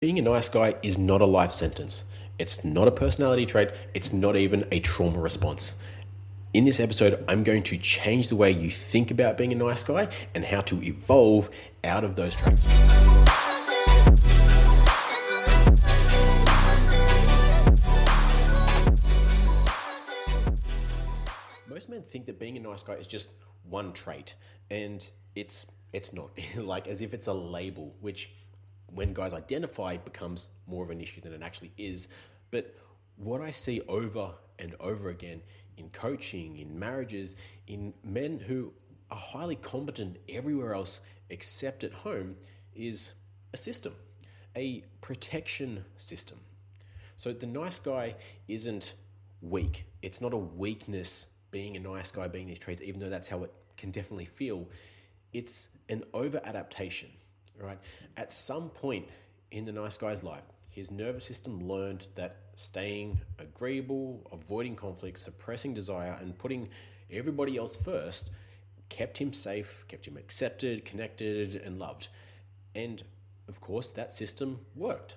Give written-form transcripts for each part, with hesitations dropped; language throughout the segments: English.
Being a nice guy is not a life sentence. It's not a personality trait. It's not even a trauma response. In this episode, I'm going to change the way you think about being a nice guy and how to evolve out of those traits. Most men think that being a nice guy is just one trait, and it's not. Like as if it's a label, which when guys identify becomes more of an issue than it actually is. But what I see over and over again in coaching, in marriages, in men who are highly competent everywhere else except at home is a system, a protection system. So the nice guy isn't weak. It's not a weakness being a nice guy, being these traits, even though that's how it can definitely feel. It's an over adaptation. Right? At some point in the nice guy's life, his nervous system learned that staying agreeable, avoiding conflict, suppressing desire, and putting everybody else first kept him safe, kept him accepted, connected, and loved. And of course, that system worked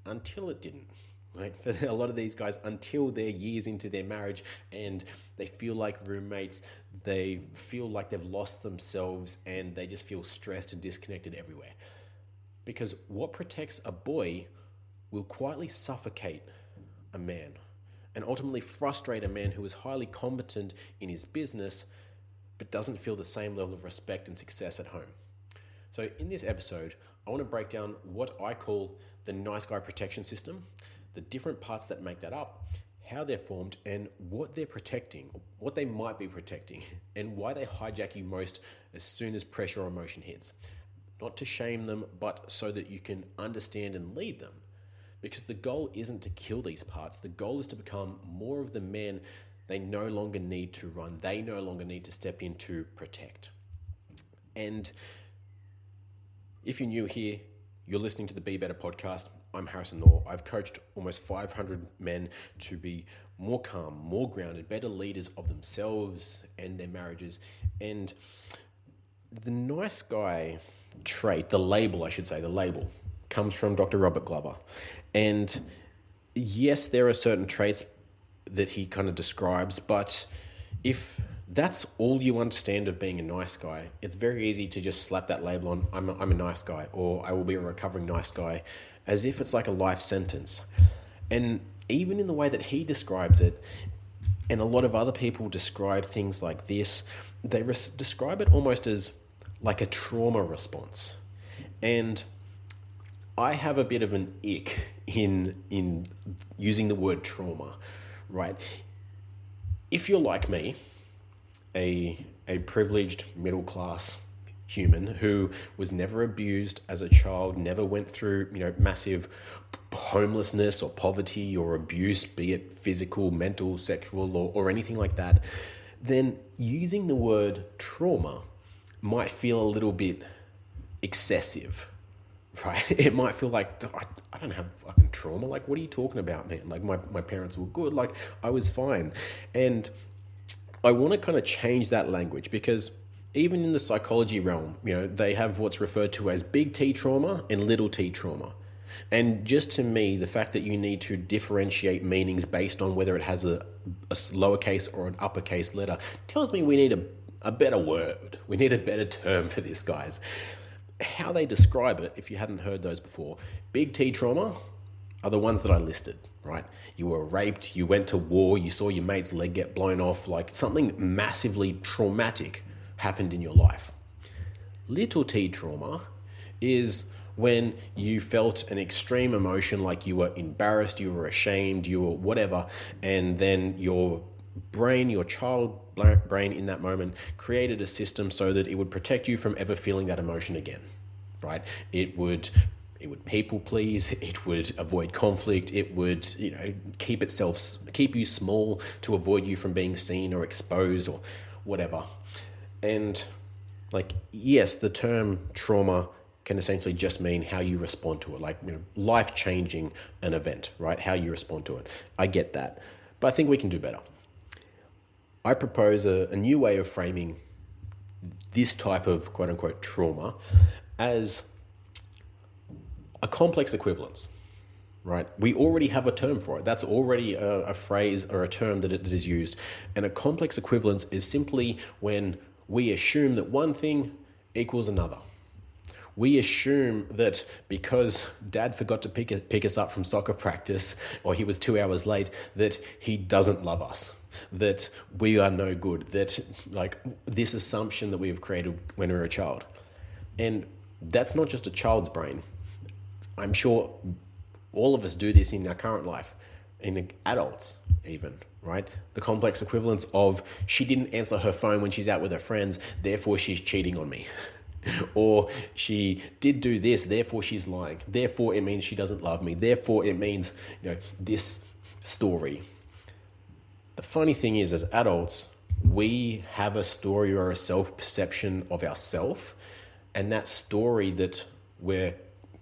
until it didn't. Right? For a lot of these guys, until they're years into their marriage and they feel like roommates, they feel like they've lost themselves and they just feel stressed and disconnected everywhere. Because what protects a boy will quietly suffocate a man and ultimately frustrate a man who is highly competent in his business but doesn't feel the same level of respect and success at home. So in this episode, I want to break down what I call the nice guy protection system, the different parts that make that up, how they're formed, and what they're protecting, what they might be protecting, and why they hijack you most as soon as pressure or emotion hits. Not to shame them, but so that you can understand and lead them. Because the goal isn't to kill these parts. The goal is to become more of the man they no longer need to run. They no longer need to step in to protect. And if you're new here, you're listening to the Be Better podcast. I'm Harrison Orr. I've coached almost 500 men to be more calm, more grounded, better leaders of themselves and their marriages. And the nice guy trait, the label, comes from Dr. Robert Glover. And yes, there are certain traits that he kind of describes, but if that's all you understand of being a nice guy, it's very easy to just slap that label on, I'm a nice guy, or I will be a recovering nice guy, as if it's like a life sentence. And even in the way that he describes it, and a lot of other people describe things like this, they describe it almost as like a trauma response. And I have a bit of an ick in using the word trauma, right? If you're like me, a privileged middle class human who was never abused as a child, never went through massive homelessness or poverty or abuse, be it physical, mental, sexual, or anything like that, then using the word trauma might feel a little bit excessive, right? It might feel like, I don't have fucking trauma. Like, what are you talking about, man? Like, my parents were good. Like, I was fine. And I want to kind of change that language because even in the psychology realm, they have what's referred to as big T trauma and little t trauma. And just to me, the fact that you need to differentiate meanings based on whether it has a lowercase or an uppercase letter tells me we need a better word. We need a better term for this, guys. How they describe it, if you hadn't heard those before, big T trauma are the ones that I listed, right? You were raped, you went to war, you saw your mate's leg get blown off, like something massively traumatic happened in your life. Little t trauma is when you felt an extreme emotion, like you were embarrassed, you were ashamed, you were whatever, and then your brain, your child brain in that moment created a system so that it would protect you from ever feeling that emotion again, right? It would people please, it would avoid conflict, it would, keep you small to avoid you from being seen or exposed or whatever. And yes, the term trauma can essentially just mean how you respond to it, life-changing an event, right? How you respond to it. I get that. But I think we can do better. I propose a new way of framing this type of quote-unquote trauma as a complex equivalence, right? We already have a term for it. That's already a phrase or a term that is used. And a complex equivalence is simply when we assume that one thing equals another. We assume that because dad forgot to pick us up from soccer practice, or he was 2 hours late, that he doesn't love us, that we are no good, that like this assumption that we have created when we were a child. And that's not just a child's brain. I'm sure all of us do this in our current life, in adults even, right? The complex equivalence of she didn't answer her phone when she's out with her friends, therefore she's cheating on me. Or she did do this, therefore she's lying. Therefore it means she doesn't love me. Therefore it means, this story. The funny thing is, as adults, we have a story or a self-perception of ourself, and that story that we're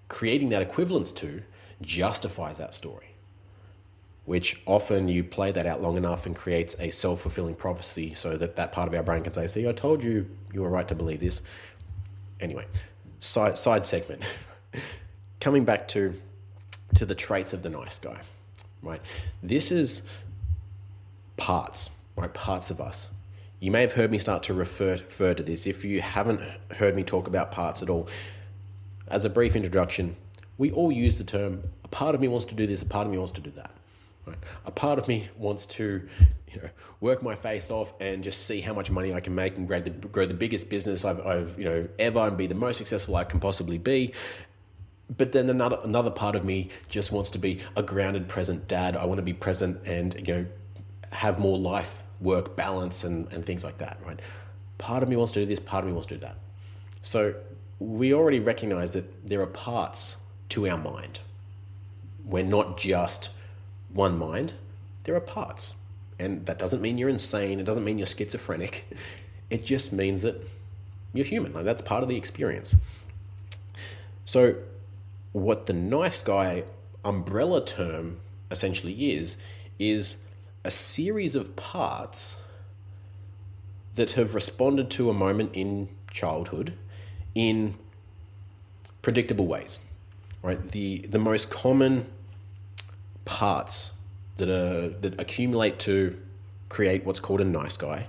creating that equivalence to justifies that story, which often you play that out long enough and creates a self-fulfilling prophecy so that part of our brain can say, see, I told you you were right to believe this. Anyway, side segment. Coming back to the traits of the nice guy, right? This is parts, right? Parts of us. You may have heard me start to refer to this. If you haven't heard me talk about parts at all, as a brief introduction, we all use the term, a part of me wants to do this, a part of me wants to do that. Right? A part of me wants to work my face off and just see how much money I can make and grow the biggest business I've ever and be the most successful I can possibly be. But then another part of me just wants to be a grounded, present dad. I want to be present and have more life, work balance and things like that, right? Part of me wants to do this, part of me wants to do that. So we already recognize that there are parts to our mind. We're not just one mind, there are parts. And that doesn't mean you're insane, it doesn't mean you're schizophrenic. It just means that you're human. Like, that's part of the experience. So what the nice guy umbrella term essentially is a series of parts that have responded to a moment in childhood in predictable ways, right? The most common parts that accumulate to create what's called a nice guy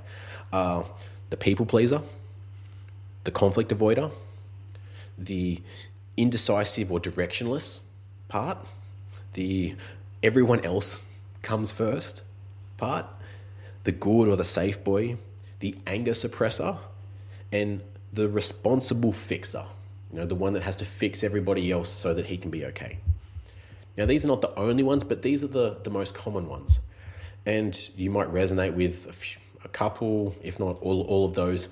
are the people pleaser, the conflict avoider, the indecisive or directionless part, the everyone else comes first part, the good or the safe boy, the anger suppressor, and the responsible fixer, the one that has to fix everybody else so that he can be okay. Now, these are not the only ones, but these are the most common ones. And you might resonate with a couple, if not all of those.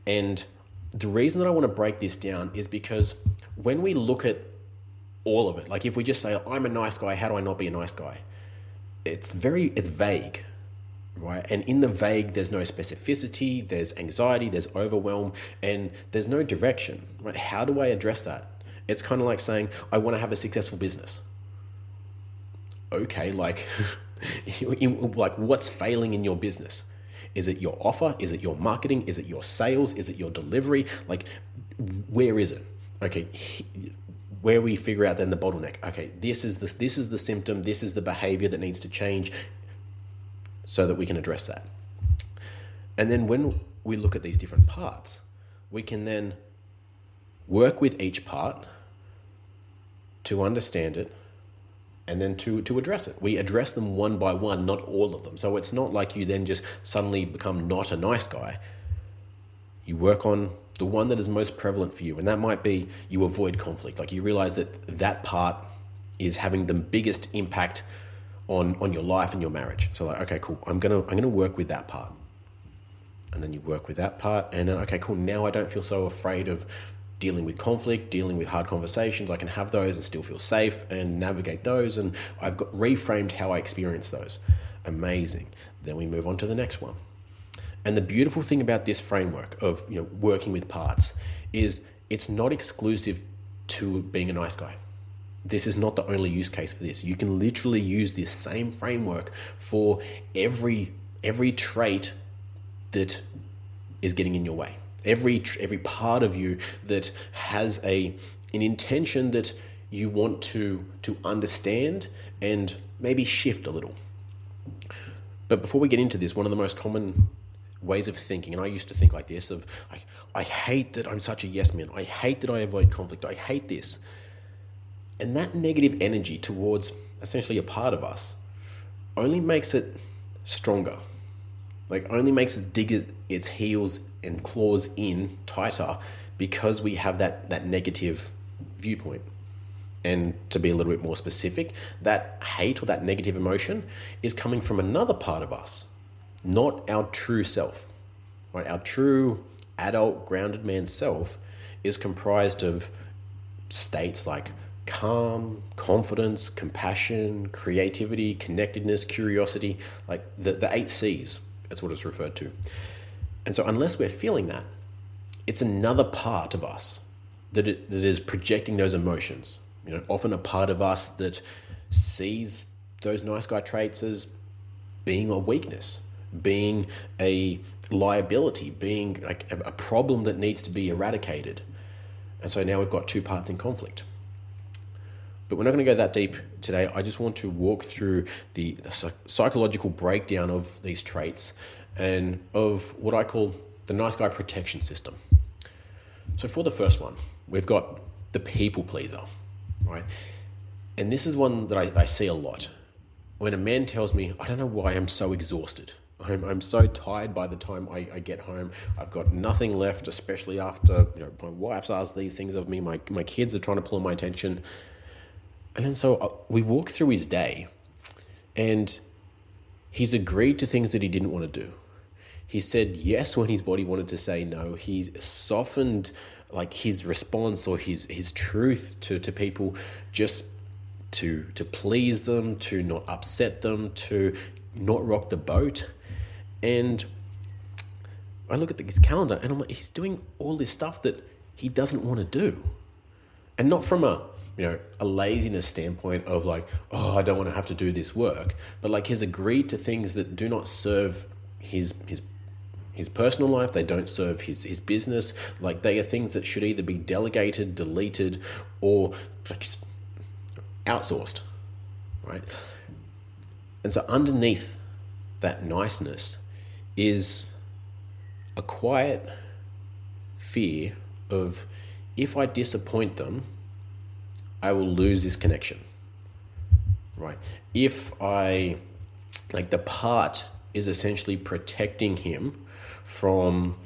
And the reason that I want to break this down is because when we look at all of it, like if we just say, I'm a nice guy, how do I not be a nice guy? It's vague, right? And in the vague, there's no specificity, there's anxiety, there's overwhelm, and there's no direction, right? How do I address that? It's kind of like saying, I want to have a successful business. Okay, like what's failing in your business? Is it your offer? Is it your marketing? Is it your sales? Is it your delivery? Like, where is it? Okay, where we figure out then the bottleneck. Okay, this is the symptom. This is the behavior that needs to change so that we can address that. And then when we look at these different parts, we can then work with each part to understand it and then to address it. We address them one by one, not all of them. So it's not like you then just suddenly become not a nice guy. You work on the one that is most prevalent for you, and that might be you avoid conflict. Like, you realize that part is having the biggest impact on your life and your marriage. So like, okay, cool, I'm gonna work with that part. And then you work with that part, and then, okay, cool, now I don't feel so afraid of dealing with conflict, dealing with hard conversations. I can have those and still feel safe and navigate those. And I've got reframed how I experience those. Amazing. Then we move on to the next one. And the beautiful thing about this framework of working with parts is it's not exclusive to being a nice guy. This is not the only use case for this. You can literally use this same framework for every trait that is getting in your way. Every part of you that has an intention that you want to understand and maybe shift a little. But before we get into this, one of the most common ways of thinking, and I used to think like this, of I hate that I'm such a yes man. I hate that I avoid conflict. I hate this. And that negative energy towards essentially a part of us only makes it stronger. Like only makes it dig its heels and claws in tighter because we have that negative viewpoint. And to be a little bit more specific, that hate or that negative emotion is coming from another part of us, not our true self. Right? Our true adult grounded man self is comprised of states like calm, confidence, compassion, creativity, connectedness, curiosity, like the 8 C's. That's what it's referred to. And so unless we're feeling that, it's another part of us that is projecting those emotions. Often a part of us that sees those nice guy traits as being a weakness, being a liability, being like a problem that needs to be eradicated. And so now we've got 2 parts in conflict. But we're not going to go that deep today. I just want to walk through the psychological breakdown of these traits and of what I call the nice guy protection system. So for the first one, we've got the people pleaser, right? And this is one that I see a lot. When a man tells me, I don't know why I'm so exhausted. I'm so tired by the time I get home. I've got nothing left, especially after my wife's asked these things of me. My kids are trying to pull my attention. And then so we walk through his day and he's agreed to things that he didn't want to do. He said yes when his body wanted to say no. He's softened like his response or his truth to people just to please them, to not upset them, to not rock the boat. And I look at his calendar and I'm like, he's doing all this stuff that he doesn't want to do. And not from a laziness standpoint of like, oh, I don't want to have to do this work, but like he's agreed to things that do not serve his personal life. They don't serve his business. Like they are things that should either be delegated, deleted, or like outsourced, right? And so underneath that niceness is a quiet fear of, if I disappoint them, I will lose this connection, right? If the part is essentially protecting him from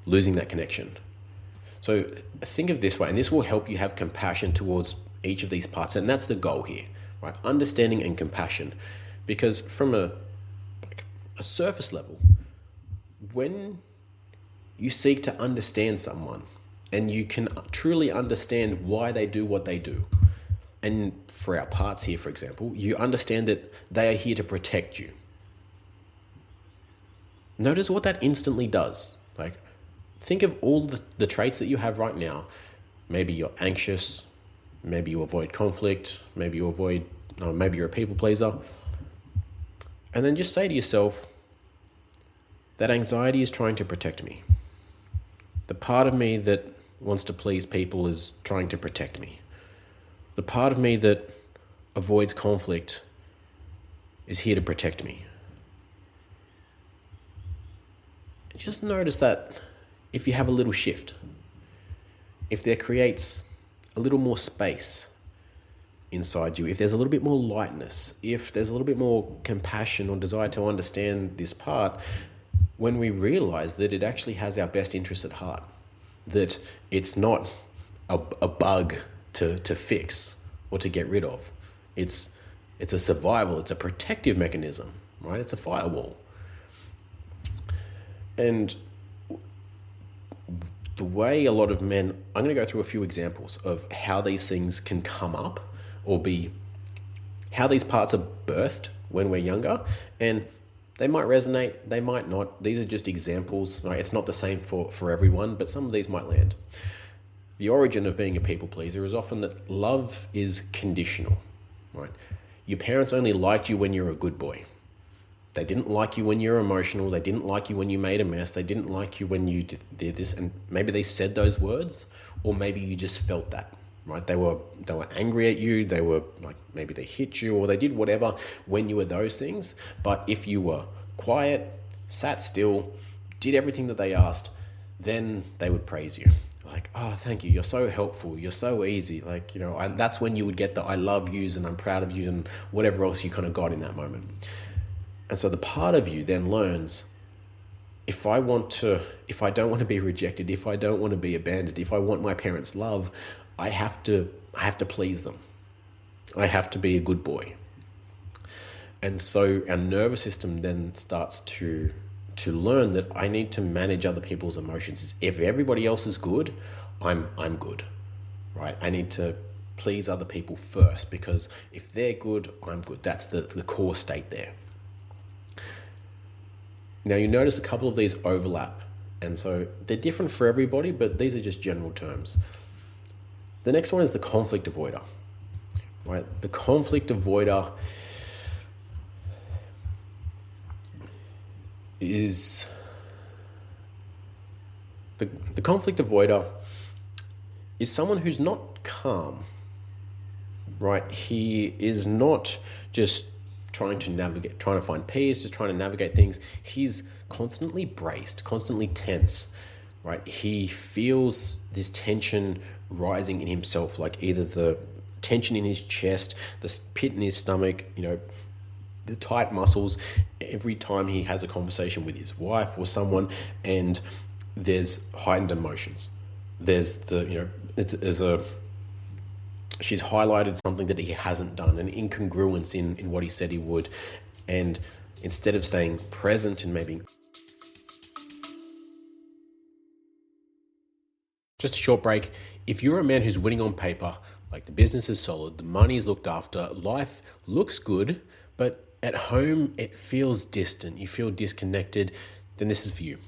losing that connection. So think of this way, and this will help you have compassion towards each of these parts. And that's the goal here, right? Understanding and compassion. Because from a surface level, when you seek to understand someone, and you can truly understand why they do what they do. And for our parts here, for example, you understand that they are here to protect you. Notice what that instantly does. Like, think of all the traits that you have right now. Maybe you're anxious, maybe you avoid conflict, maybe you're a people pleaser. And then just say to yourself, that anxiety is trying to protect me. The part of me that wants to please people is trying to protect me. The part of me that avoids conflict is here to protect me. Just notice that if you have a little shift, if there creates a little more space inside you, if there's a little bit more lightness, if there's a little bit more compassion or desire to understand this part, when we realize that it actually has our best interests at heart, that it's not a bug to fix or to get rid of. It's a survival, it's a protective mechanism, right? It's a firewall. And the way a lot of men, I'm going to go through a few examples of how these things can come up or be, how these parts are birthed when we're younger, and they might resonate, they might not. These are just examples, right? It's not the same for everyone, but some of these might land. The origin of being a people pleaser is often that love is conditional, right? Your parents only liked you when you were a good boy. They didn't like you when you were emotional. They didn't like you when you made a mess. They didn't like you when you did this. And maybe they said those words, or maybe you just felt that, right? They were angry at you. They were like, maybe they hit you or they did whatever when you were those things. But if you were quiet, sat still, did everything that they asked, then they would praise you. Like, oh, thank you. You're so helpful. You're so easy. Like, that's when you would get the I love yous and I'm proud of you and whatever else you kind of got in that moment. And so the part of you then learns, if I don't want to be rejected, if I don't want to be abandoned, if I want my parents' love, I have to please them. I have to be a good boy. And so our nervous system then starts to learn that I need to manage other people's emotions. If everybody else is good, I'm good, right? I need to please other people first, because if they're good, I'm good. That's the core state there. Now you notice a couple of these overlap, and so they're different for everybody, but these are just general terms. The next one is the conflict avoider, right? The conflict avoider is the conflict avoider is someone who's not calm, right? He is not just trying to find peace, just trying to navigate things. He's constantly braced, constantly tense, right? He feels this tension rising in himself, like either the tension in his chest, the pit in his stomach, the tight muscles, every time he has a conversation with his wife or someone, and there's heightened emotions. She's highlighted something that he hasn't done, an incongruence in what he said he would. And instead of staying present and maybe just a short break, if you're a man who's winning on paper, like the business is solid, the money is looked after, life looks good, but at home it feels distant, you feel disconnected, then this is for you.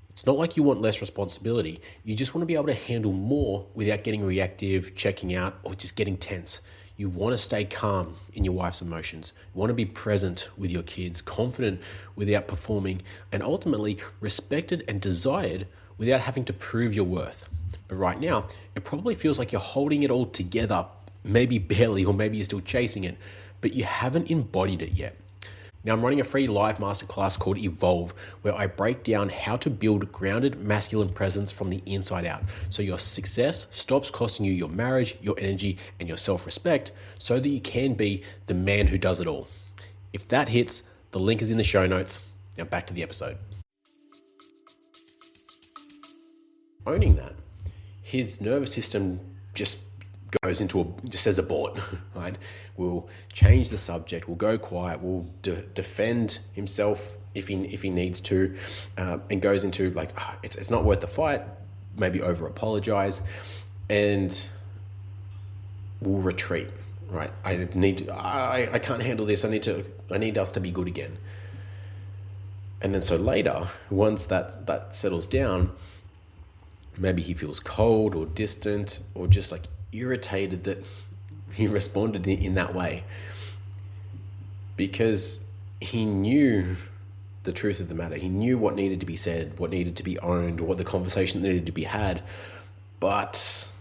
It's not like you want less responsibility. You just want to be able to handle more without getting reactive, checking out, or just getting tense. You want to stay calm in your wife's emotions. You want to be present with your kids, confident without performing, and ultimately respected and desired without having to prove your worth. But right now, it probably feels like you're holding it all together, maybe barely, or maybe you're still chasing it, but you haven't embodied it yet. Now, I'm running a free live masterclass called Evolve, where I break down how to build grounded masculine presence from the inside out, so your success stops costing you your marriage, your energy, and your self-respect, so that you can be the man who does it all. If that hits, the link is in the show notes. Now back to the episode. Owning that, his nervous system just says abort, right? We'll change the subject, we'll go quiet, we'll defend himself if he needs to, and goes into like, it's not worth the fight, maybe over apologize, and we'll retreat, right? I can't handle this, I need us to be good again. And then so later, once that settles down, maybe he feels cold or distant or just like irritated that he responded in that way, because he knew the truth of the matter. He knew what needed to be said, what needed to be owned, what the conversation needed to be had, but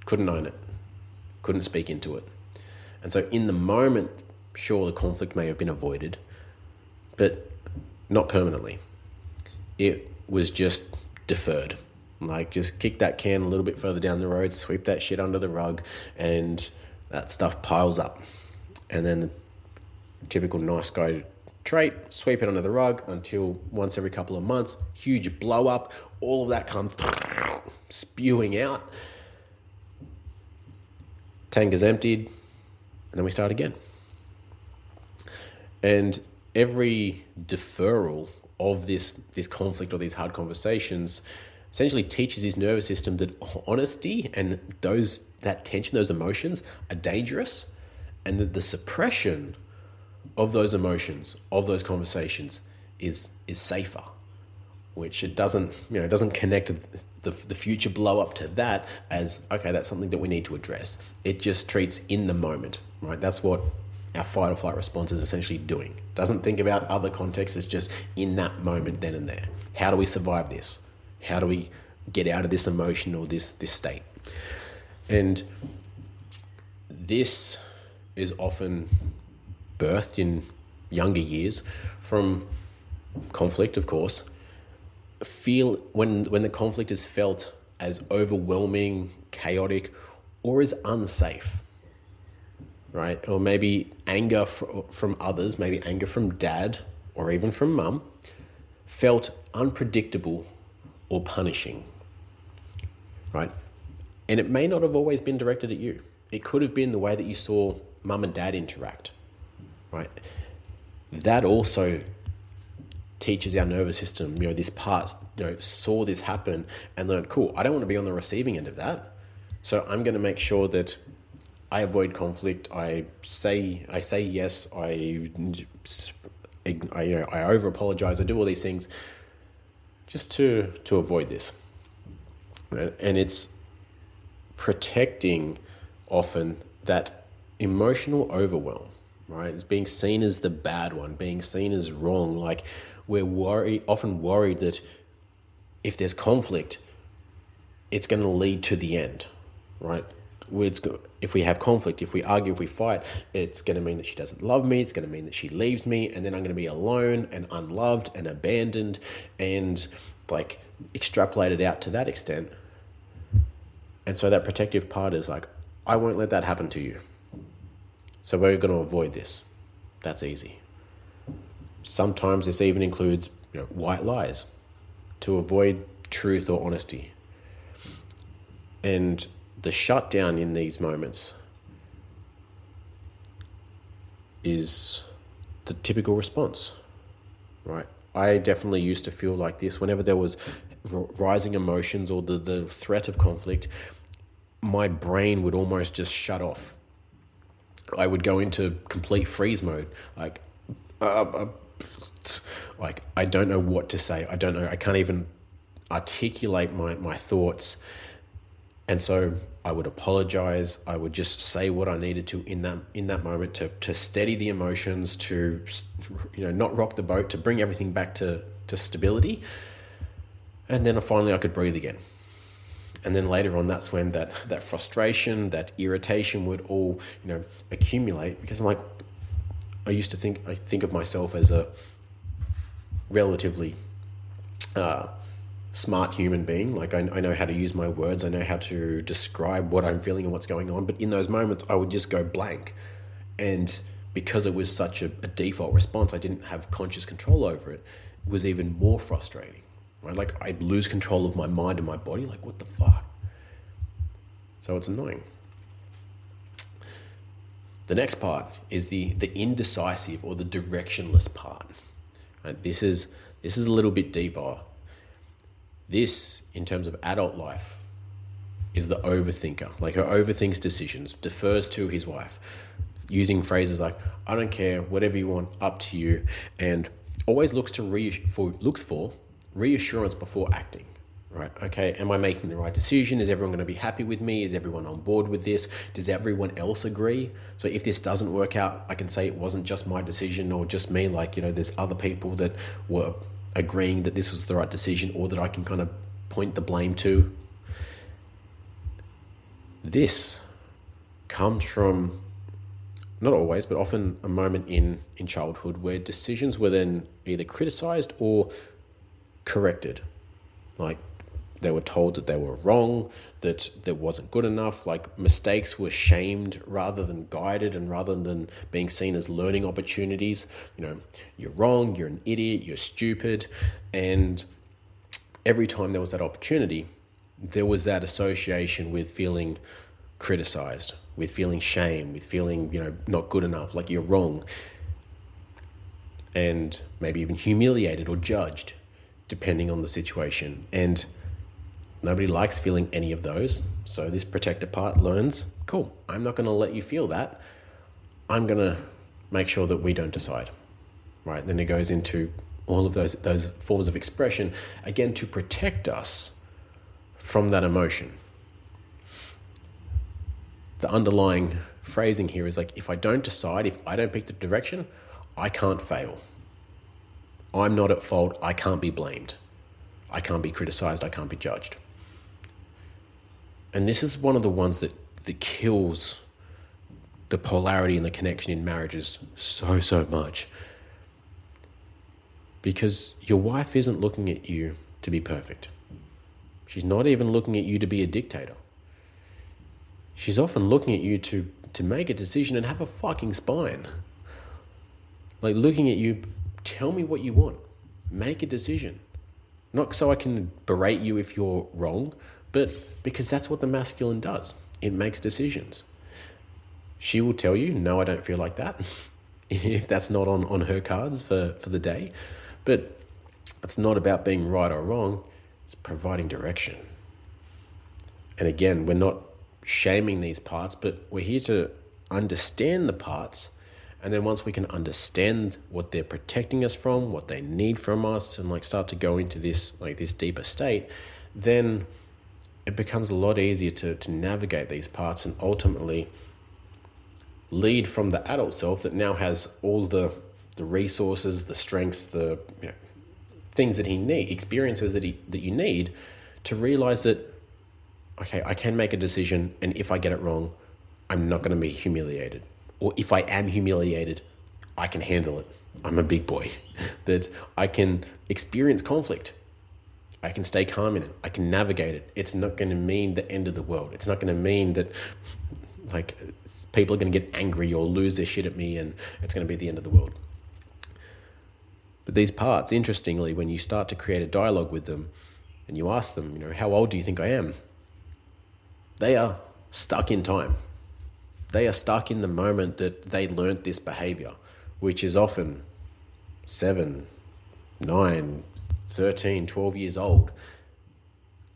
couldn't own it, couldn't speak into it. And so in the moment, sure, the conflict may have been avoided, but not permanently. It was just deferred. Like, just kick that can a little bit further down the road, sweep that shit under the rug, and that stuff piles up. And then the typical nice guy trait, sweep it under the rug until once every couple of months, huge blow up, all of that comes spewing out. Tank is emptied, and then we start again. And every deferral of this conflict or these hard conversations essentially teaches his nervous system that honesty and that tension, those emotions are dangerous, and that the suppression of those emotions, of those conversations is safer, which it doesn't connect the future blow up to that as, okay, that's something that we need to address. It just treats in the moment, right? That's what our fight or flight response is essentially doing. Doesn't think about other contexts, it's just in that moment, then and there. How do we survive this? How do we get out of this emotion or this state? And this is often birthed in younger years from conflict, of course. Feel when the conflict is felt as overwhelming, chaotic, or as unsafe, right? Or maybe anger from others, maybe anger from dad or even from mum, felt unpredictable or punishing, right? And it may not have always been directed at you. It could have been the way that you saw mum and dad interact, right? That also teaches our nervous system, this part, saw this happen and learned, cool, I don't want to be on the receiving end of that. So I'm going to make sure that I avoid conflict. I say yes. I over apologize. I do all these things just to avoid this. And it's protecting often that emotional overwhelm, right? It's being seen as the bad one, being seen as wrong. Like we're often worried that if there's conflict, it's going to lead to the end, right? If we have conflict, if we argue, if we fight, it's going to mean that she doesn't love me. It's going to mean that she leaves me, and then I'm going to be alone and unloved and abandoned, and like extrapolated out to that extent. And so that protective part is like, I won't let that happen to you. So we're going to avoid this. That's easy. Sometimes this even includes white lies to avoid truth or honesty. And the shutdown in these moments is the typical response, right? I definitely used to feel like this whenever there was rising emotions or the threat of conflict. My brain would almost just shut off. I would go into complete freeze mode, like I don't know what to say. I can't even articulate my thoughts. And so I would apologize. I would just say what I needed to in that moment to steady the emotions, to not rock the boat, to bring everything back to stability. And then finally I could breathe again. And then later on, that's when that frustration, that irritation would all accumulate, because I'm like, I think of myself as a relatively smart human being. Like I know how to use my words. I know how to describe what I'm feeling and what's going on. But in those moments, I would just go blank. And because it was such a default response, I didn't have conscious control over it. It was even more frustrating, right? Like I'd lose control of my mind and my body. Like, what the fuck? So it's annoying. The next part is the indecisive or the directionless part. Right? This is a little bit deeper. This, in terms of adult life, is the overthinker. Like, who overthinks decisions, defers to his wife, using phrases like, I don't care, whatever you want, up to you, and always looks for reassurance before acting. Right? Okay, am I making the right decision? Is everyone going to be happy with me? Is everyone on board with this? Does everyone else agree? So if this doesn't work out, I can say it wasn't just my decision or just me. Like, there's other people that were agreeing that this was the right decision, or that I can kind of point the blame to. This comes from, not always, but often a moment in childhood where decisions were then either criticized or corrected. Like, they were told that they were wrong, that that wasn't good enough. Like, mistakes were shamed rather than guided, and rather than being seen as learning opportunities. You're wrong, you're an idiot, you're stupid. And every time there was that opportunity, there was that association with feeling criticized, with feeling shame, with feeling, not good enough, like you're wrong. And maybe even humiliated or judged, depending on the situation. And nobody likes feeling any of those. So this protector part learns, cool, I'm not going to let you feel that. I'm going to make sure that we don't decide. Right? Then it goes into all of those forms of expression, again, to protect us from that emotion. The underlying phrasing here is like, if I don't decide, if I don't pick the direction, I can't fail. I'm not at fault. I can't be blamed. I can't be criticized. I can't be judged. And this is one of the ones that kills the polarity and the connection in marriages so much. Because your wife isn't looking at you to be perfect. She's not even looking at you to be a dictator. She's often looking at you to make a decision and have a fucking spine. Like looking at you, tell me what you want. Make a decision. Not so I can berate you if you're wrong, but because that's what the masculine does. It makes decisions. She will tell you, no, I don't feel like that, if that's not on her cards for the day. But it's not about being right or wrong. It's providing direction. And again, we're not shaming these parts, but we're here to understand the parts. And then once we can understand what they're protecting us from, what they need from us, and like start to go into this deeper state, then it becomes a lot easier to navigate these parts and ultimately lead from the adult self that now has all the resources, the strengths, the things that he needs, experiences that you need to realize that, okay, I can make a decision, and if I get it wrong, I'm not going to be humiliated. Or if I am humiliated, I can handle it. I'm a big boy. That I can experience conflict. I can stay calm in it. I can navigate it. It's not going to mean the end of the world. It's not going to mean that like people are going to get angry or lose their shit at me and it's going to be the end of the world. But these parts, interestingly, when you start to create a dialogue with them and you ask them, how old do you think I am? They are stuck in time. They are stuck in the moment that they learnt this behavior, which is often 7, 9, 13, 12 years old.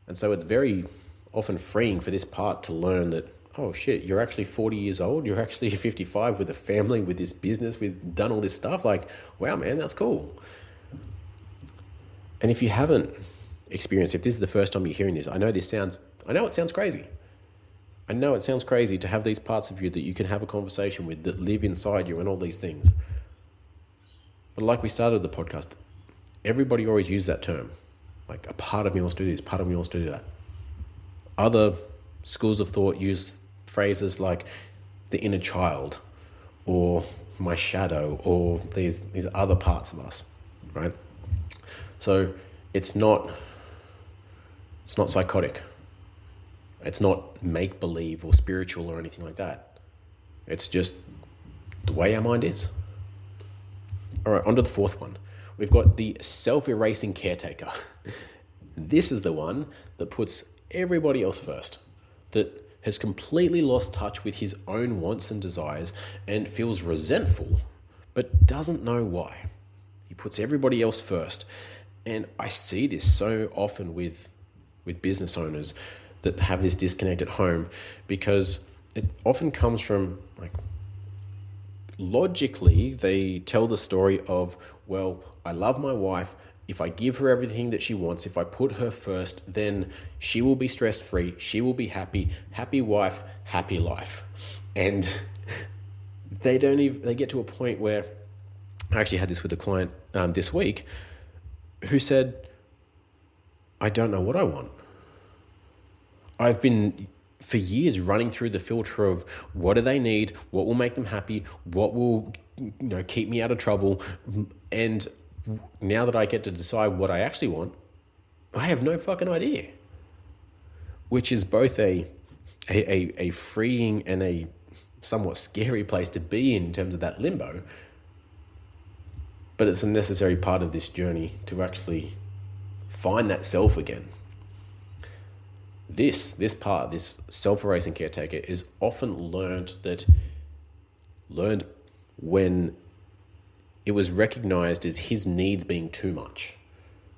And so it's very often freeing for this part to learn that, oh shit, you're actually 40 years old. You're actually 55 with a family, with this business, with done all this stuff. Like, wow, man, that's cool. And if you haven't experienced, if this is the first time you're hearing this, I know it sounds crazy. I know it sounds crazy to have these parts of you that you can have a conversation with that live inside you and all these things. But like we started the podcast, everybody always uses that term. Like a part of me wants to do this, part of me wants to do that. Other schools of thought use phrases like the inner child or my shadow or these other parts of us, right? So it's not psychotic. It's not make-believe or spiritual or anything like that. It's just the way our mind is. All right, on to the fourth one. We've got the self-erasing caretaker. This is the one that puts everybody else first, that has completely lost touch with his own wants and desires and feels resentful, but doesn't know why. He puts everybody else first. And I see this so often with business owners that have this disconnect at home, because it often comes from like logically they tell the story of, well, I love my wife. If I give her everything that she wants, if I put her first, then she will be stress-free. She will be happy. Happy wife, happy life. And they get to a point where I actually had this with a client this week who said, I don't know what I want. I've been for years running through the filter of what do they need, what will make them happy, what will keep me out of trouble. And now that I get to decide what I actually want, I have no fucking idea. Which is both a freeing and a somewhat scary place to be in terms of that limbo. But it's a necessary part of this journey to actually find that self again. This self-erasing caretaker is often learned when it was recognized as his needs being too much,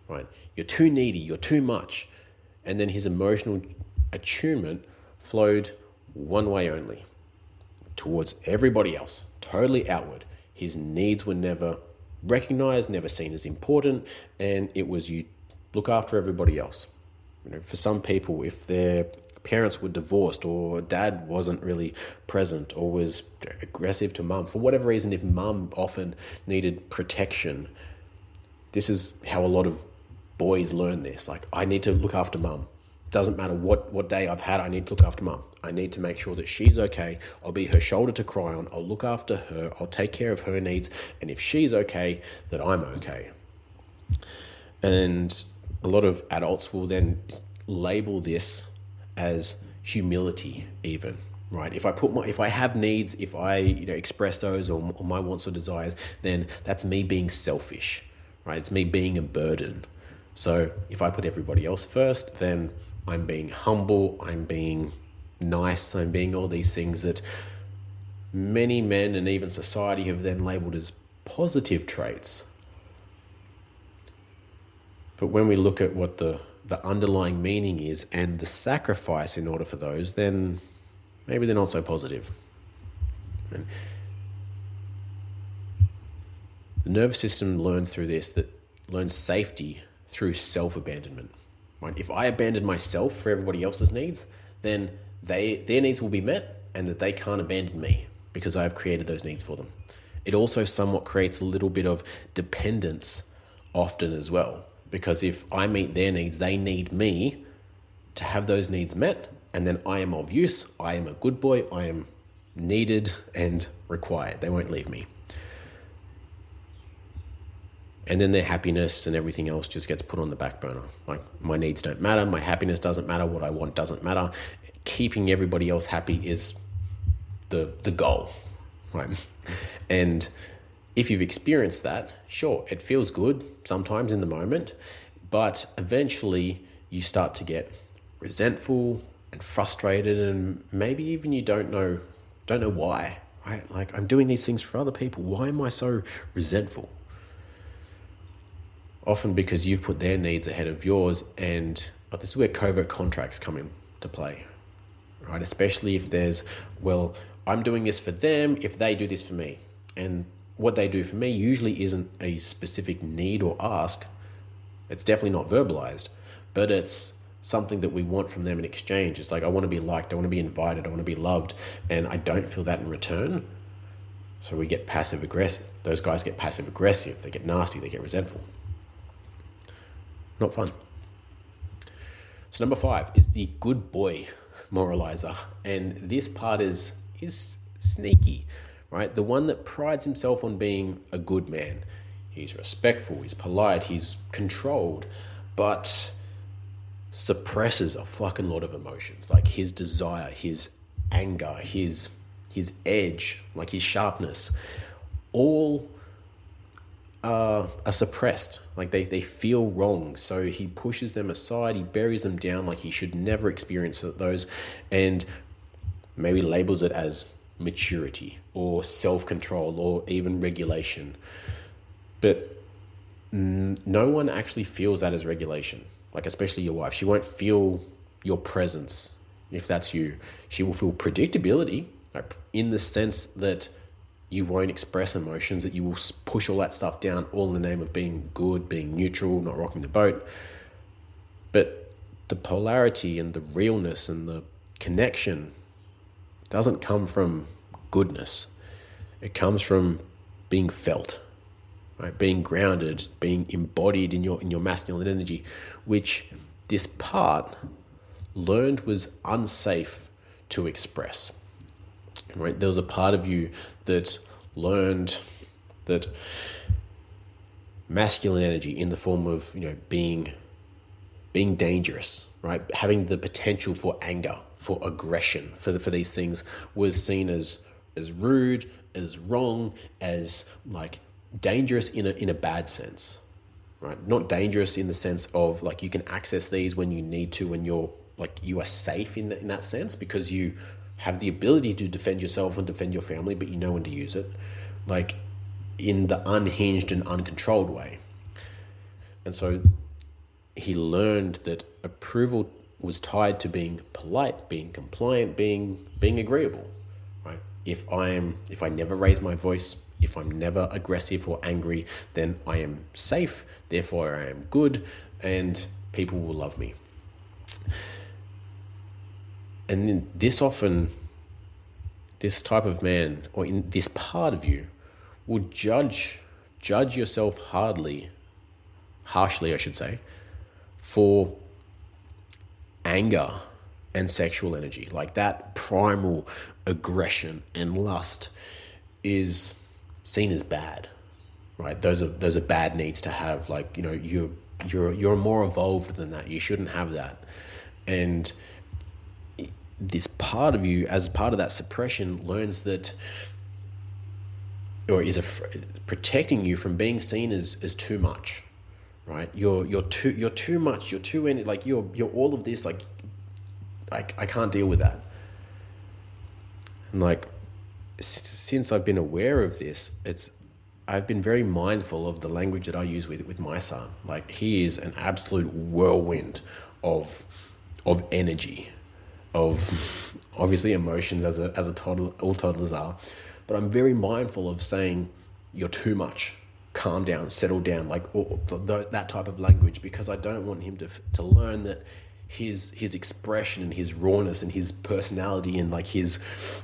right? You're too needy, you're too much. And then his emotional attunement flowed one way only, towards everybody else, totally outward. His needs were never recognized, never seen as important, and it was you look after everybody else. For some people, if their parents were divorced or dad wasn't really present or was aggressive to mum, for whatever reason, if mum often needed protection, this is how a lot of boys learn this. Like, I need to look after mum. Doesn't matter what day I've had, I need to look after mum. I need to make sure that she's okay. I'll be her shoulder to cry on. I'll look after her. I'll take care of her needs. And if she's okay, then I'm okay. And a lot of adults will then label this as humility even, right? If I have needs, if I express those or my wants or desires, then that's me being selfish, right? It's me being a burden. So if I put everybody else first, then I'm being humble, I'm being nice, I'm being all these things that many men and even society have then labeled as positive traits. But when we look at what the underlying meaning is and the sacrifice in order for those, then maybe they're not so positive. And the nervous system learns through this, that learns safety through self-abandonment. Right? If I abandon myself for everybody else's needs, then their needs will be met and that they can't abandon me because I've created those needs for them. It also somewhat creates a little bit of dependence often as well, because if I meet their needs, they need me to have those needs met, and then I am of use, I am a good boy, I am needed and required. They won't leave me. And then their happiness and everything else just gets put on the back burner. Like, my needs don't matter, my happiness doesn't matter, what I want doesn't matter. Keeping everybody else happy is the goal, right? And if you've experienced that, sure, it feels good sometimes in the moment, but eventually you start to get resentful and frustrated, and maybe even you don't know why, right? Like, I'm doing these things for other people. Why am I so resentful? Often because you've put their needs ahead of yours, and this is where covert contracts come into play, right? Especially if there's, well, I'm doing this for them if they do this for me. And what they do for me usually isn't a specific need or ask. It's definitely not verbalized, but it's something that we want from them in exchange. It's like, I want to be liked, I want to be invited, I want to be loved, and I don't feel that in return. So we get passive aggressive. Those guys get passive aggressive. They get nasty, they get resentful. Not fun. So number 5 is the good boy moralizer. And this part is sneaky, right? The one that prides himself on being a good man. He's respectful, he's polite, he's controlled, but suppresses a fucking lot of emotions, like his desire, his anger, his edge, like his sharpness, all are suppressed. Like they feel wrong, so he pushes them aside, he buries them down like he should never experience those, and maybe labels it as maturity or self-control or even regulation. But no one actually feels that as regulation. Like, especially your wife, she won't feel your presence if that's you. She will feel predictability, like in the sense that you won't express emotions, that you will push all that stuff down, all in the name of being good, being neutral, not rocking the boat. But the polarity and the realness and the connection doesn't come from goodness. It comes from being felt, right? Being grounded, being embodied in your masculine energy, which this part learned was unsafe to express. Right? There was a part of you that learned that masculine energy in the form of being dangerous, right? Having the potential for anger, for aggression, for these things was seen as rude, as wrong, as like dangerous in a bad sense, right? Not dangerous in the sense of like you can access these when you need to, when you are safe in that sense, because you have the ability to defend yourself and defend your family, but you know when to use it, like in the unhinged and uncontrolled way. And so he learned that approval was tied to being polite, being compliant, being agreeable, right? If I never raise my voice, if I'm never aggressive or angry, then I am safe, therefore I am good, and people will love me. And then this type of man, or in this part of you, will judge yourself harshly, I should say, for anger and sexual energy, like that primal aggression and lust, is seen as bad, right? Those are bad needs to have. Like, you know, you're more evolved than that. You shouldn't have that. And this part of you, as part of that suppression, learns that, or is protecting you from being seen as too much, right? You're too much. You're too in, like you're all of this. Like I can't deal with that. And like since I've been aware of this, I've been very mindful of the language that I use with my son. Like, he is an absolute whirlwind of energy, of obviously emotions, as a toddler, all toddlers are. But I'm very mindful of saying, you're too much, calm down, settle down, like that type of language, because I don't want him to learn that his expression and his rawness and his personality and like his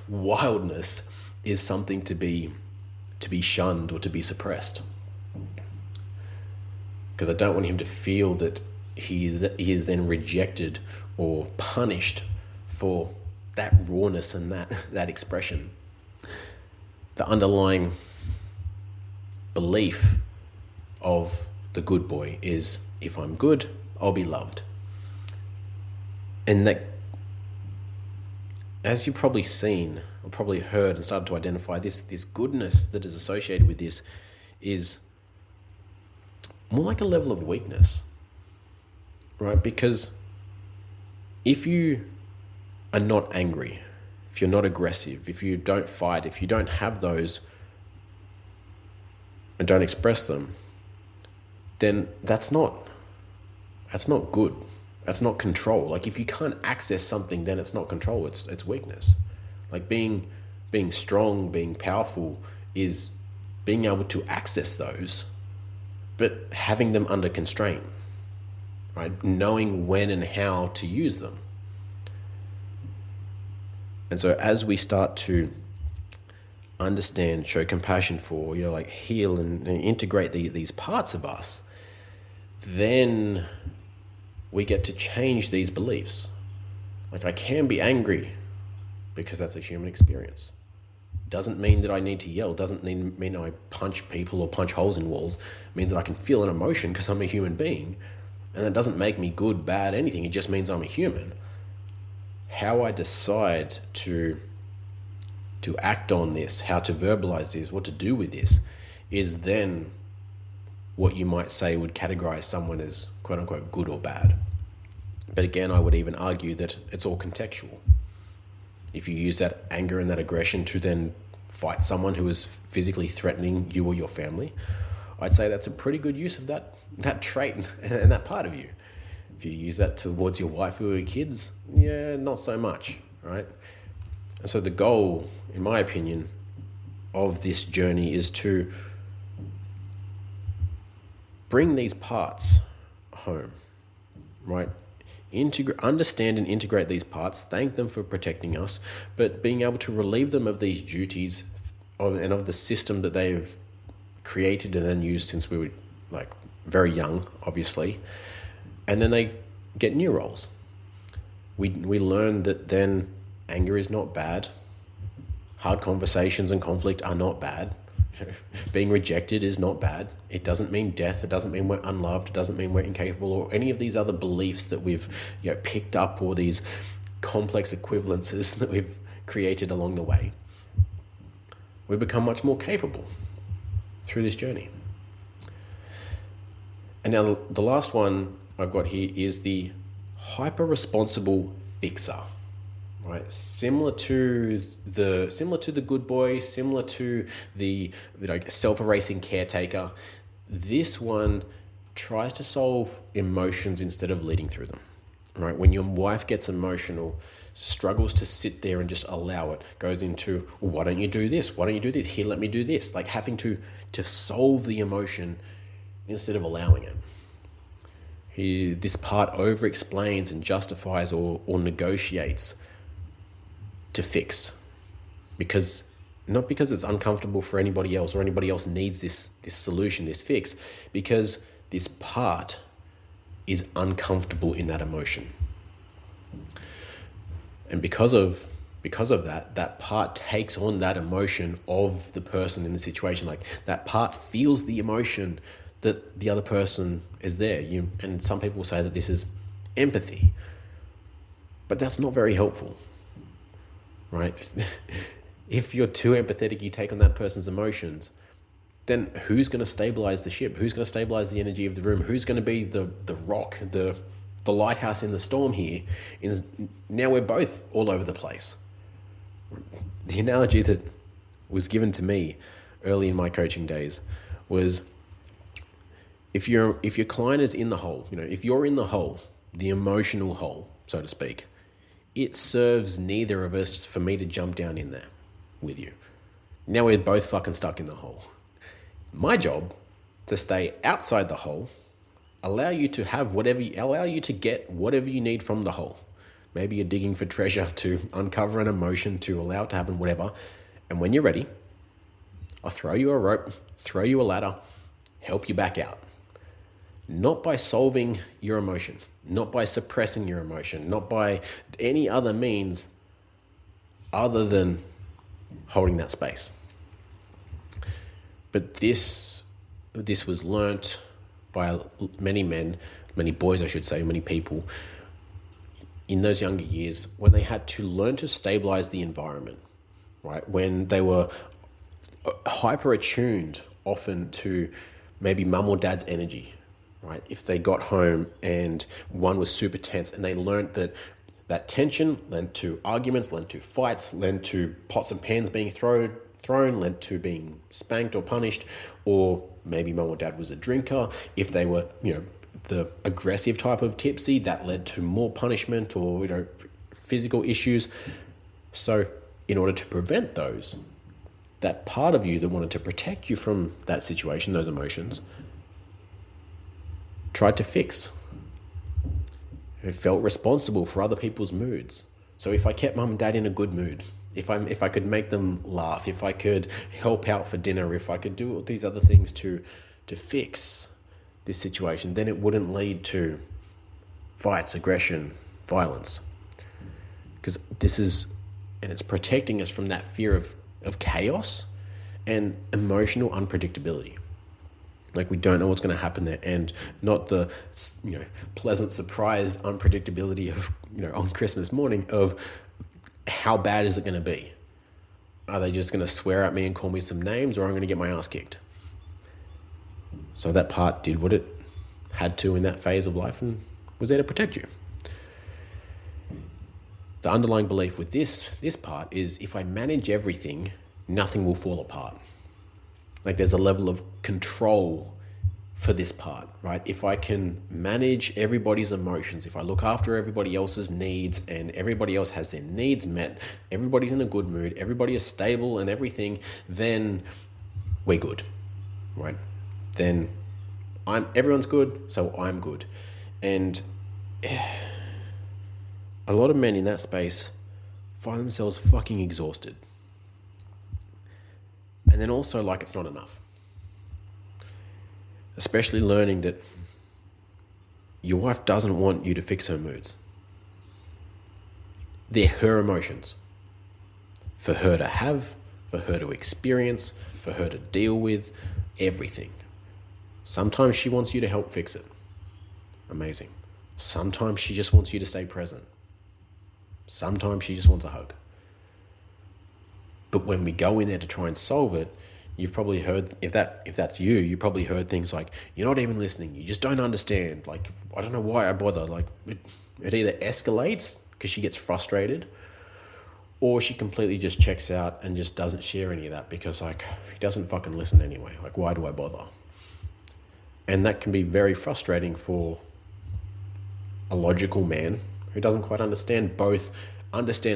wildness is something to be shunned or to be suppressed. Because I don't want him to feel that he is then rejected or punished for that rawness and that expression. The underlying belief of the good boy is, if I'm good, I'll be loved. And that, as you've probably seen or probably heard and started to identify, this goodness that is associated with this is more like a level of weakness, right? Because if you are not angry, if you're not aggressive, if you don't fight, if you don't have those and don't express them, then that's not good. That's not control. Like, if you can't access something, then it's not control, it's weakness. Like, being strong, being powerful is being able to access those, but having them under constraint, right? Knowing when and how to use them. And so as we start to understand, show compassion for, like heal and integrate these parts of us, then we get to change these beliefs. Like, I can be angry because that's a human experience. Doesn't mean that I need to yell. Doesn't mean I punch people or punch holes in walls. It means that I can feel an emotion because I'm a human being. And that doesn't make me good, bad, anything. It just means I'm a human. How I decide to act on this, how to verbalize this, what to do with this, is then what you might say would categorize someone as quote unquote good or bad. But again, I would even argue that it's all contextual. If you use that anger and that aggression to then fight someone who is physically threatening you or your family, I'd say that's a pretty good use of that trait and that part of you. If you use that towards your wife or your kids, yeah, not so much, right? And so the goal, in my opinion, of this journey is to bring these parts home, right? Understand and integrate these parts, thank them for protecting us, but being able to relieve them of these duties and of the system that they've created and then used since we were like very young, obviously. And then they get new roles. We learn that then anger is not bad. Hard conversations and conflict are not bad. Being rejected is not bad. It doesn't mean death. It doesn't mean we're unloved. It doesn't mean we're incapable, or any of these other beliefs that we've picked up, or these complex equivalences that we've created along the way. We become much more capable through this journey. And now the last one I've got here is the hyper-responsible fixer. Right, similar to the good boy, similar to the self-erasing caretaker. This one tries to solve emotions instead of leading through them. Right, when your wife gets emotional, struggles to sit there and just allow it, goes into, well, why don't you do this? Why don't you do this? Here, let me do this. Like, having to solve the emotion instead of allowing it. This part over-explains and justifies or negotiates to fix, not because it's uncomfortable for anybody else or anybody else needs this solution, this fix, because this part is uncomfortable in that emotion. And because of that part takes on that emotion of the person in the situation. Like that part feels the emotion that the other person is there. And some people say that this is empathy, but that's not very helpful, right? If you're too empathetic, you take on that person's emotions, then who's going to stabilize the ship? Who's going to stabilize the energy of the room? Who's going to be the rock, the lighthouse in the storm here? Is now we're both all over the place. The analogy that was given to me early in my coaching days was, if your client is in the hole, if you're in the hole, the emotional hole, so to speak, it serves neither of us for me to jump down in there with you. Now we're both fucking stuck in the hole. My job to stay outside the hole, allow you to get whatever you need from the hole. Maybe you're digging for treasure, to uncover an emotion, to allow it to happen, whatever. And when you're ready, I'll throw you a rope, throw you a ladder, help you back out. Not by solving your emotion, not by suppressing your emotion, not by any other means other than holding that space. But this was learnt by many men, many boys, I should say, many people in those younger years, when they had to learn to stabilize the environment, right? When they were hyper attuned often to maybe mum or dad's energy, right? If they got home and one was super tense, and they learned that tension led to arguments, led to fights, led to pots and pans being thrown, led to being spanked or punished, or maybe mum or dad was a drinker. If they were, the aggressive type of tipsy, that led to more punishment or, physical issues. So in order to prevent those, that part of you that wanted to protect you from that situation, those emotions, tried to fix. It felt responsible for other people's moods. So if I kept mum and dad in a good mood, if I could make them laugh, if I could help out for dinner, if I could do all these other things to fix this situation, then it wouldn't lead to fights, aggression, violence. Because it's protecting us from that fear of chaos and emotional unpredictability. Like we don't know what's going to happen there, and not the pleasant surprise unpredictability of on Christmas morning of how bad is it going to be? Are they just going to swear at me and call me some names, or I'm going to get my ass kicked? So that part did what it had to in that phase of life and was there to protect you. The underlying belief with this part is, if I manage everything, nothing will fall apart. Like there's a level of control for this part, right? If I can manage everybody's emotions, if I look after everybody else's needs and everybody else has their needs met, everybody's in a good mood, everybody is stable and everything, then we're good, right? Then everyone's good, so I'm good. And a lot of men in that space find themselves fucking exhausted. And then also like it's not enough. Especially learning that your wife doesn't want you to fix her moods. They're her emotions. For her to have, for her to experience, for her to deal with, everything. Sometimes she wants you to help fix it. Amazing. Sometimes she just wants you to stay present. Sometimes she just wants a hug. But when we go in there to try and solve it, you've probably heard, if that's you probably heard things like, you're not even listening, you just don't understand. Like, I don't know why I bother. Like, it either escalates because she gets frustrated, or she completely just checks out and just doesn't share any of that because, like, he doesn't fucking listen anyway. Like, why do I bother? And that can be very frustrating for a logical man who doesn't quite understand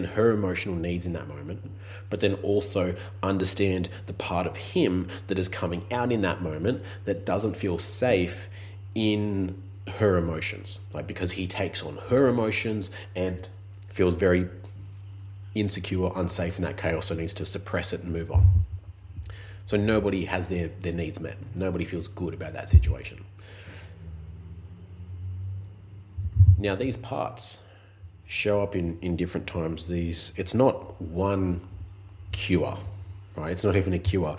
her emotional needs in that moment, but then also understand the part of him that is coming out in that moment that doesn't feel safe in her emotions, like because he takes on her emotions and feels very insecure, unsafe in that chaos, so needs to suppress it and move on. So nobody has their needs met. Nobody feels good about that situation. Now these parts, show up in different times. It's not one cure, right? It's not even a cure.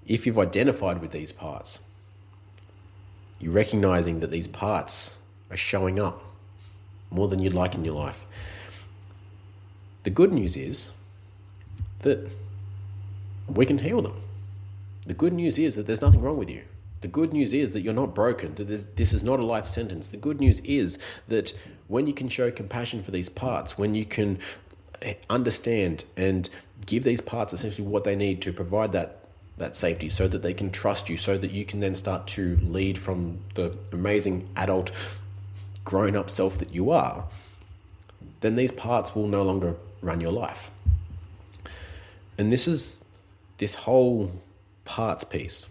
If you've identified with these parts, you're recognizing that these parts are showing up more than you'd like in your life. The good news is that we can heal them. The good news is that there's nothing wrong with you. The good news is that you're not broken, that this is not a life sentence. The good news is that when you can show compassion for these parts, when you can understand and give these parts essentially what they need to provide that safety so that they can trust you, so that you can then start to lead from the amazing adult, grown-up self that you are, then these parts will no longer run your life. And this whole parts piece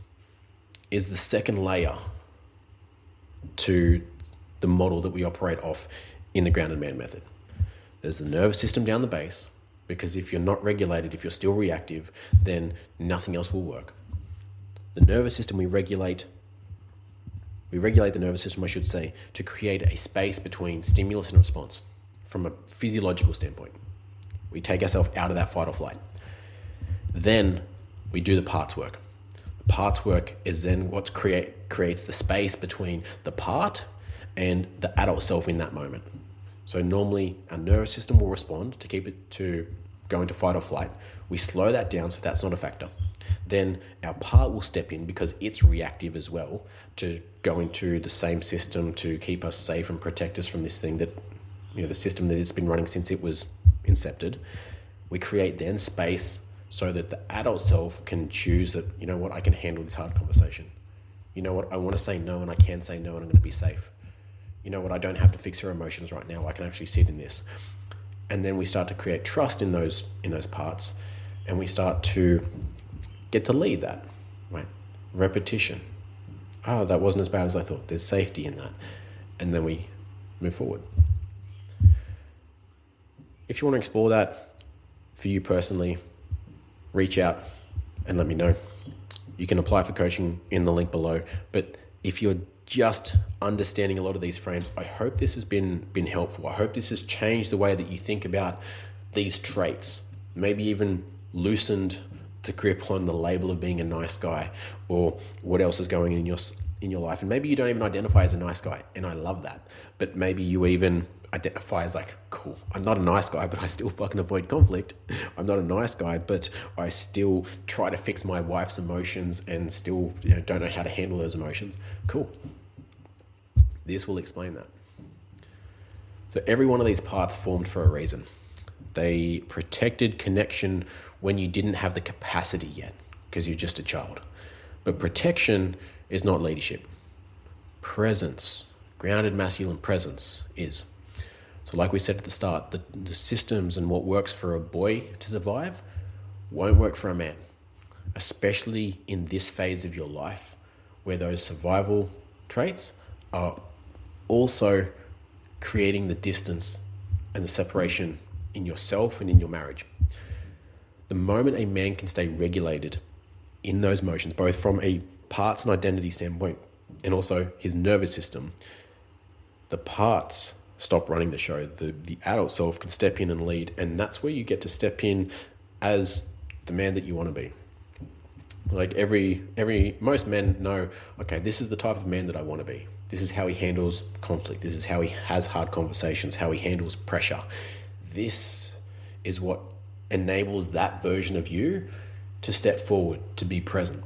is the second layer to the model that we operate off in the grounded man method. There's the nervous system down the base, because if you're not regulated, if you're still reactive, then nothing else will work. The nervous system, we regulate the nervous system, I should say, to create a space between stimulus and response from a physiological standpoint. We take ourselves out of that fight or flight. Then we do the parts work. The parts work is then what creates the space between the part and the adult self in that moment. So normally our nervous system will respond to keep it to go into fight or flight. We slow that down so that's not a factor. Then our part will step in because it's reactive as well to go into the same system to keep us safe and protect us from this thing that, the system that it's been running since it was incepted. We create then space so that the adult self can choose that, I can handle this hard conversation. I want to say no and I can say no and I'm going to be safe. I don't have to fix her emotions right now. I can actually sit in this. And then we start to create trust in those parts, and we start to get to lead that, right? Repetition. Oh, that wasn't as bad as I thought. There's safety in that. And then we move forward. If you want to explore that for you personally, reach out and let me know. You can apply for coaching in the link below. But if you're just understanding a lot of these frames, I hope this has been helpful. I hope this has changed the way that you think about these traits, maybe even loosened the grip on the label of being a nice guy or what else is going in your life. And maybe you don't even identify as a nice guy, and I love that. But maybe you even identify as like, cool, I'm not a nice guy, but I still fucking avoid conflict. I'm not a nice guy, but I still try to fix my wife's emotions and still don't know how to handle those emotions. Cool. This will explain that. So every one of these parts formed for a reason. They protected connection when you didn't have the capacity yet, because you're just a child. But protection is not leadership. Presence, grounded masculine presence is. So like we said at the start, the systems and what works for a boy to survive won't work for a man, especially in this phase of your life where those survival traits are also creating the distance and the separation in yourself and in your marriage. The moment a man can stay regulated in those motions, both from a parts and identity standpoint and also his nervous system, the parts stop running the show. The adult self can step in and lead, and that's where you get to step in as the man that you want to be. Like most men know, okay, this is the type of man that I want to be. This is how he handles conflict. This is how he has hard conversations, how he handles pressure. This is what enables that version of you to step forward, to be present.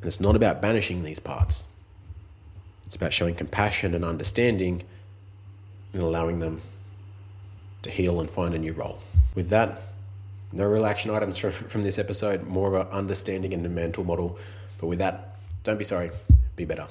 And it's not about banishing these parts. It's about showing compassion and understanding and allowing them to heal and find a new role. With that, no real action items from this episode, more of an understanding and a mental model. But with that, don't be sorry, be better.